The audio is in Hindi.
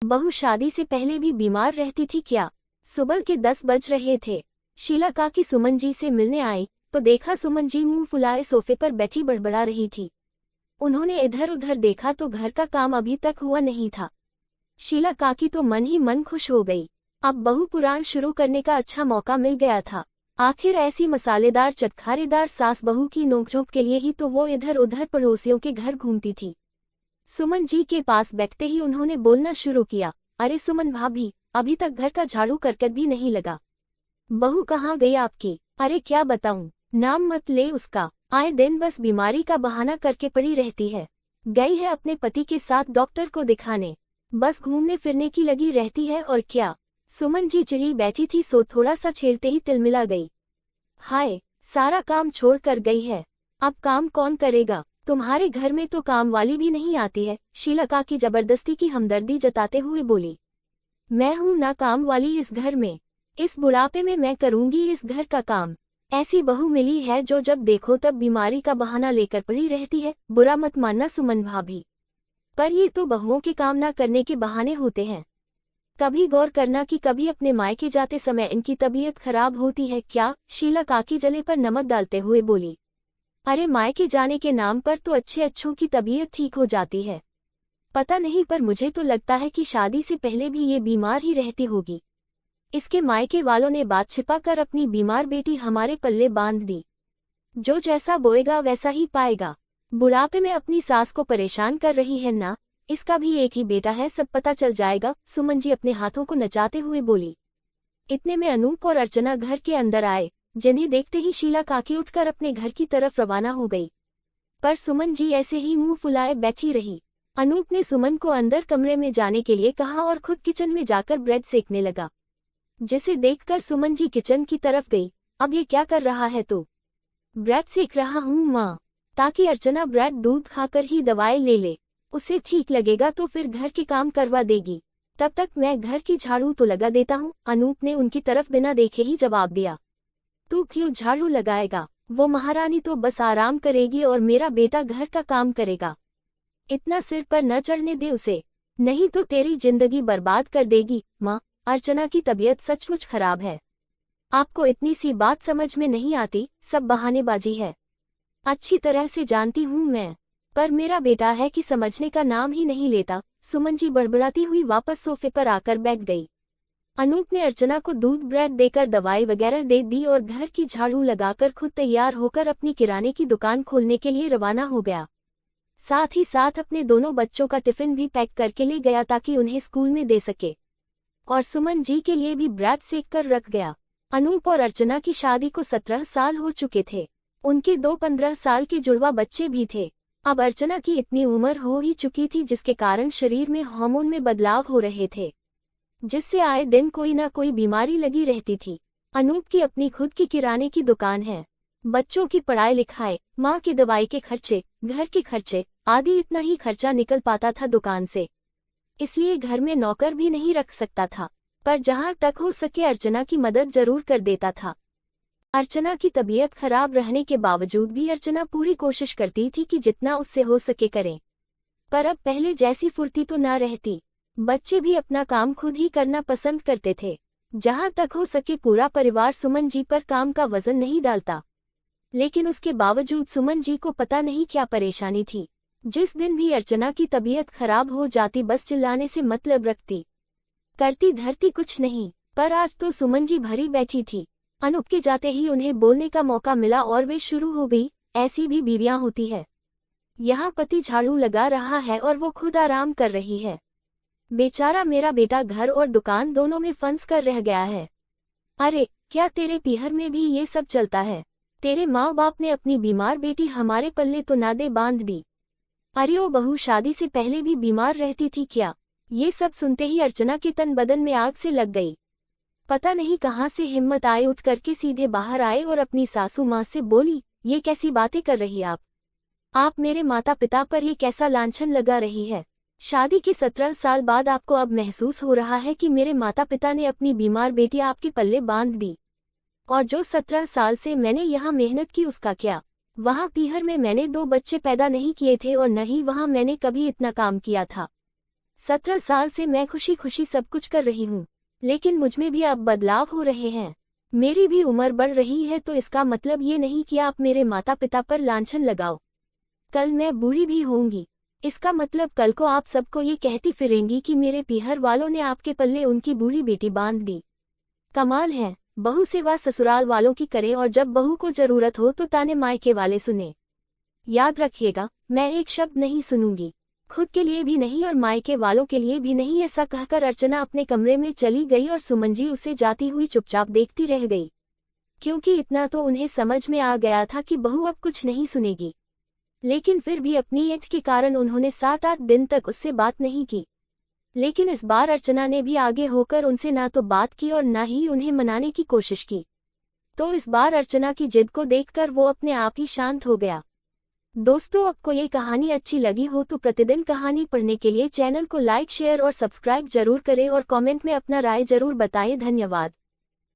बहू शादी से पहले भी बीमार रहती थी क्या? सुबह के 10 बज रहे थे। शीला काकी सुमन जी से मिलने आई तो देखा सुमन जी मुंह फुलाए सोफे पर बैठी बड़बड़ा रही थी। उन्होंने इधर उधर देखा तो घर का काम अभी तक हुआ नहीं था। शीला काकी तो मन ही मन खुश हो गई। अब बहू पुराण शुरू करने का अच्छा मौका मिल गया था। आखिर ऐसी मसालेदार चटखारेदार सास बहू की नोकझोंक के लिए ही तो वो इधर उधर पड़ोसियों के घर घूमती थी। सुमन जी के पास बैठते ही उन्होंने बोलना शुरू किया, अरे सुमन भाभी, अभी तक घर का झाड़ू करकट भी नहीं लगा। बहू कहाँ गई आपकी? अरे क्या बताऊं, नाम मत ले उसका, आए दिन बस बीमारी का बहाना करके पड़ी रहती है। गई है अपने पति के साथ डॉक्टर को दिखाने, बस घूमने फिरने की लगी रहती है और क्या। सुमन जी चिड़ी बैठी थी सो थोड़ा सा छेड़ते ही तिलमिला गई। हाय, सारा काम छोड़ कर गई है, अब काम कौन करेगा? तुम्हारे घर में तो काम वाली भी नहीं आती है, शीला काकी जबरदस्ती की हमदर्दी जताते हुए बोली। मैं हूं ना काम वाली इस घर में, इस बुढ़ापे में मैं करूंगी इस घर का काम। ऐसी बहू मिली है जो जब देखो तब बीमारी का बहाना लेकर पड़ी रहती है। बुरा मत मानना सुमन भाभी, पर ये तो बहुओं के काम ना करने के बहाने होते हैं। कभी गौर करना कि कभी अपने मायके जाते समय इनकी तबीयत खराब होती है क्या? शीला काकी जले पर नमक डालते हुए बोली। अरे मायके जाने के नाम पर तो अच्छे अच्छों की तबीयत ठीक हो जाती है। पता नहीं, पर मुझे तो लगता है कि शादी से पहले भी ये बीमार ही रहती होगी। इसके मायके वालों ने बात छिपा कर अपनी बीमार बेटी हमारे पल्ले बांध दी। जो जैसा बोएगा वैसा ही पाएगा। बुढ़ापे में अपनी सास को परेशान कर रही है ना, इसका भी एक ही बेटा है, सब पता चल जाएगा। सुमन जी अपने हाथों को नचाते हुए बोली। इतने में अनूप और अर्चना घर के अंदर आए, जिन्हें देखते ही शीला काकी उठकर अपने घर की तरफ रवाना हो गई। पर सुमन जी ऐसे ही मुंह फुलाए बैठी रही। अनूप ने सुमन को अंदर कमरे में जाने के लिए कहा और खुद किचन में जाकर ब्रेड सेकने लगा, जिसे देखकर सुमन जी किचन की तरफ गई। अब ये क्या कर रहा है तू? ब्रेड सेक रहा हूँ माँ, ताकि अर्चना ब्रेड दूध खाकर ही दवाई ले ले, उसे ठीक लगेगा तो फिर घर के काम करवा देगी, तब तक मैं घर की झाड़ू तो लगा देता हूँ। अनूप ने उनकी तरफ बिना देखे ही जवाब दिया। तू क्यों झाड़ू लगाएगा? वो महारानी तो बस आराम करेगी और मेरा बेटा घर का काम करेगा। इतना सिर पर न चढ़ने दे उसे, नहीं तो तेरी जिंदगी बर्बाद कर देगी। माँ, अर्चना की तबीयत सचमुच खराब है। आपको इतनी सी बात समझ में नहीं आती, सब बहानेबाजी है। अच्छी तरह से जानती हूँ मैं, पर मेरा बेटा है कि समझने का नाम ही नहीं लेता। सुमन जी बड़बड़ाती हुई वापस सोफे पर आकर बैठ गई। अनूप ने अर्चना को दूध ब्रेड देकर दवाई वगैरह दे दी और घर की झाड़ू लगाकर खुद तैयार होकर अपनी किराने की दुकान खोलने के लिए रवाना हो गया। साथ ही साथ अपने दोनों बच्चों का टिफिन भी पैक करके ले गया ताकि उन्हें स्कूल में दे सके, और सुमन जी के लिए भी ब्रेड सेक कर रख गया। अनूप और अर्चना की शादी को 17 साल हो चुके थे। उनके 2 15 साल के जुड़वा बच्चे भी थे। अब अर्चना की इतनी उम्र हो ही चुकी थी जिसके कारण शरीर में हार्मोन में बदलाव हो रहे थे, जिससे आए दिन कोई ना कोई बीमारी लगी रहती थी। अनूप की अपनी खुद की किराने की दुकान है। बच्चों की पढ़ाई लिखाई, माँ की दवाई के खर्चे, घर के खर्चे आदि इतना ही खर्चा निकल पाता था दुकान से, इसलिए घर में नौकर भी नहीं रख सकता था। पर जहाँ तक हो सके अर्चना की मदद जरूर कर देता था। अर्चना की तबीयत खराब रहने के बावजूद भी अर्चना पूरी कोशिश करती थी कि जितना उससे हो सके करें, पर अब पहले जैसी फुर्ती तो न रहती। बच्चे भी अपना काम खुद ही करना पसंद करते थे। जहां तक हो सके पूरा परिवार सुमन जी पर काम का वजन नहीं डालता, लेकिन उसके बावजूद सुमन जी को पता नहीं क्या परेशानी थी। जिस दिन भी अर्चना की तबीयत खराब हो जाती बस चिल्लाने से मतलब रखती, करती धरती कुछ नहीं। पर आज तो सुमन जी भरी बैठी थी। अनूप के जाते ही उन्हें बोलने का मौका मिला और वे शुरू हो गई, ऐसी भी बीवियां होती है। यहाँ पति झाड़ू लगा रहा है और वो खुद आराम कर रही है। बेचारा मेरा बेटा घर और दुकान दोनों में फंस कर रह गया है। अरे क्या तेरे पीहर में भी ये सब चलता है? तेरे माँ बाप ने अपनी बीमार बेटी हमारे पल्ले तो नादे बांध दी। अरे ओ बहू शादी से पहले भी बीमार रहती थी क्या? ये सब सुनते ही अर्चना के तन बदन में आग से लग गई। पता नहीं कहाँ से हिम्मत आए, उठ करके सीधे बाहर आए और अपनी सासू माँ से बोली, ये कैसी बातें कर रही आप मेरे माता पिता पर ये कैसा लांछन लगा रही है? शादी के 17 साल बाद आपको अब महसूस हो रहा है कि मेरे माता पिता ने अपनी बीमार बेटी आपके पल्ले बांध दी, और जो 17 साल से मैंने यहाँ मेहनत की उसका क्या? वहाँ पीहर में मैंने 2 बच्चे पैदा नहीं किए थे और न ही वहाँ मैंने कभी इतना काम किया था। 17 साल से मैं खुशी खुशी सब कुछ कर रही हूँ, लेकिन मुझमें भी अब बदलाव हो रहे हैं। मेरी भी उम्र बढ़ रही है, तो इसका मतलब ये नहीं कि आप मेरे माता पिता पर लांछन लगाओ। कल मैं बूढ़ी भी होंगी, इसका मतलब कल को आप सबको ये कहती फिरेंगी कि मेरे पीहर वालों ने आपके पल्ले उनकी बूढ़ी बेटी बांध दी। कमाल है, बहू सेवा ससुराल वालों की करे और जब बहू को जरूरत हो तो ताने मायके वाले सुने। याद रखिएगा, मैं एक शब्द नहीं सुनूंगी, खुद के लिए भी नहीं और मायके वालों के लिए भी नहीं। ऐसा कहकर अर्चना अपने कमरे में चली गई और सुमन जी उसे जाती हुई चुपचाप देखती रह गई, क्योंकि इतना तो उन्हें समझ में आ गया था कि बहू अब कुछ नहीं सुनेगी। लेकिन फिर भी अपनी ऐठ के कारण उन्होंने 7-8 दिन तक उससे बात नहीं की। लेकिन इस बार अर्चना ने भी आगे होकर उनसे ना तो बात की और ना ही उन्हें मनाने की कोशिश की। तो इस बार अर्चना की जिद को देखकर वो अपने आप ही शांत हो गया। दोस्तों, आपको ये कहानी अच्छी लगी हो तो प्रतिदिन कहानी पढ़ने के लिए चैनल को लाइक, शेयर और सब्सक्राइब जरूर करें और कमेंट में अपना राय जरूर बताएं। धन्यवाद।